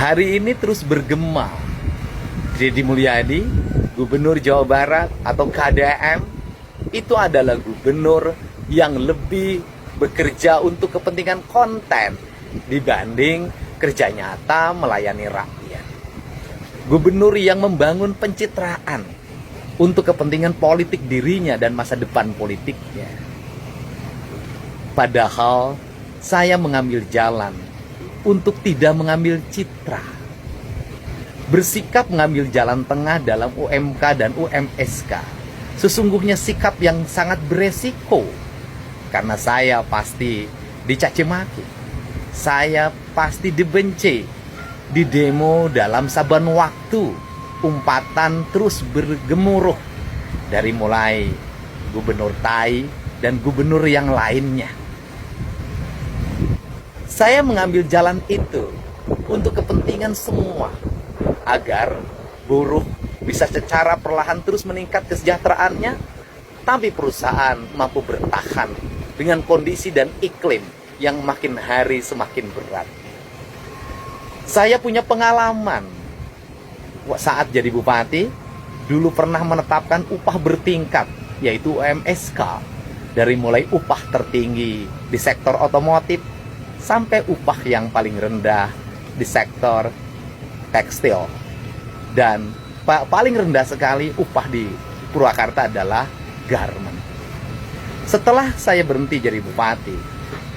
hari ini terus bergema. Deddy Mulyadi, Gubernur Jawa Barat atau KDM, itu adalah gubernur yang lebih bekerja untuk kepentingan konten dibanding kerja nyata melayani rakyat. Gubernur yang membangun pencitraan untuk kepentingan politik dirinya dan masa depan politiknya. Padahal saya mengambil jalan untuk tidak mengambil citra. Bersikap mengambil jalan tengah dalam UMK dan UMSK. Sesungguhnya sikap yang sangat beresiko. Karena saya pasti dicaci maki. Saya pasti dibenci. Di demo dalam saban waktu. Umpatan terus bergemuruh. Dari mulai Gubernur Tai dan gubernur yang lainnya. Saya mengambil jalan itu untuk kepentingan semua. Agar buruh bisa secara perlahan terus meningkat kesejahteraannya, tapi perusahaan mampu bertahan dengan kondisi dan iklim yang makin hari semakin berat. Saya punya pengalaman saat jadi bupati, dulu pernah menetapkan upah bertingkat, yaitu UMSK, dari mulai upah tertinggi di sektor otomotif sampai upah yang paling rendah di sektor tekstil. Dan paling rendah sekali upah di Purwakarta adalah garmen. Setelah saya berhenti jadi bupati,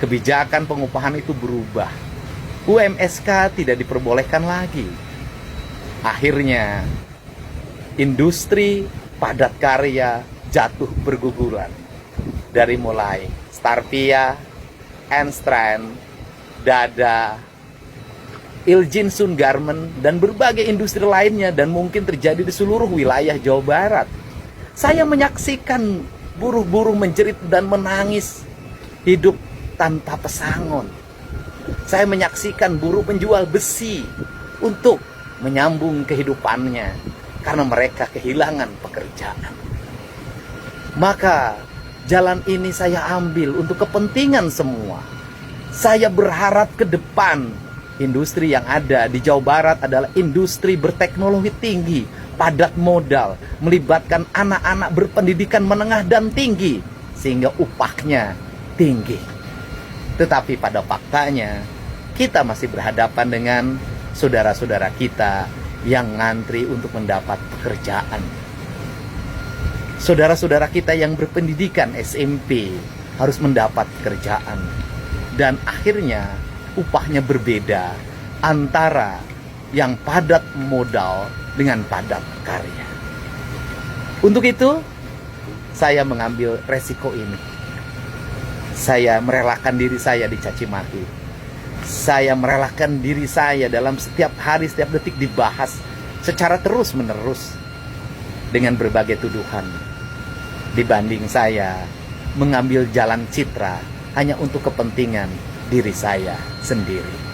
kebijakan pengupahan itu berubah. UMSK tidak diperbolehkan lagi. Akhirnya, industri padat karya jatuh berguguran. Dari mulai Starpia, Enstrand, Dada, Iljin Sun Garment, dan berbagai industri lainnya, dan mungkin terjadi di seluruh wilayah Jawa Barat. Saya menyaksikan buruh-buruh menjerit dan menangis, hidup tanpa pesangon. Saya menyaksikan buruh menjual besi untuk menyambung kehidupannya, karena mereka kehilangan pekerjaan. Maka jalan ini saya ambil untuk kepentingan semua. Saya berharap ke depan industri yang ada di Jawa Barat adalah industri berteknologi tinggi, padat modal, melibatkan anak-anak berpendidikan menengah dan tinggi, sehingga upahnya tinggi. Tetapi pada faktanya, kita masih berhadapan dengan saudara-saudara kita yang ngantri untuk mendapat pekerjaan. Saudara-saudara kita yang berpendidikan SMP harus mendapat pekerjaan. Dan akhirnya upahnya berbeda antara yang padat modal dengan padat karya. Untuk itu, saya mengambil resiko ini. Saya merelakan diri saya dicaci maki. Saya merelakan diri saya dalam setiap hari, setiap detik dibahas secara terus-menerus dengan berbagai tuduhan. Dibanding saya mengambil jalan citra hanya untuk kepentingan diri saya sendiri.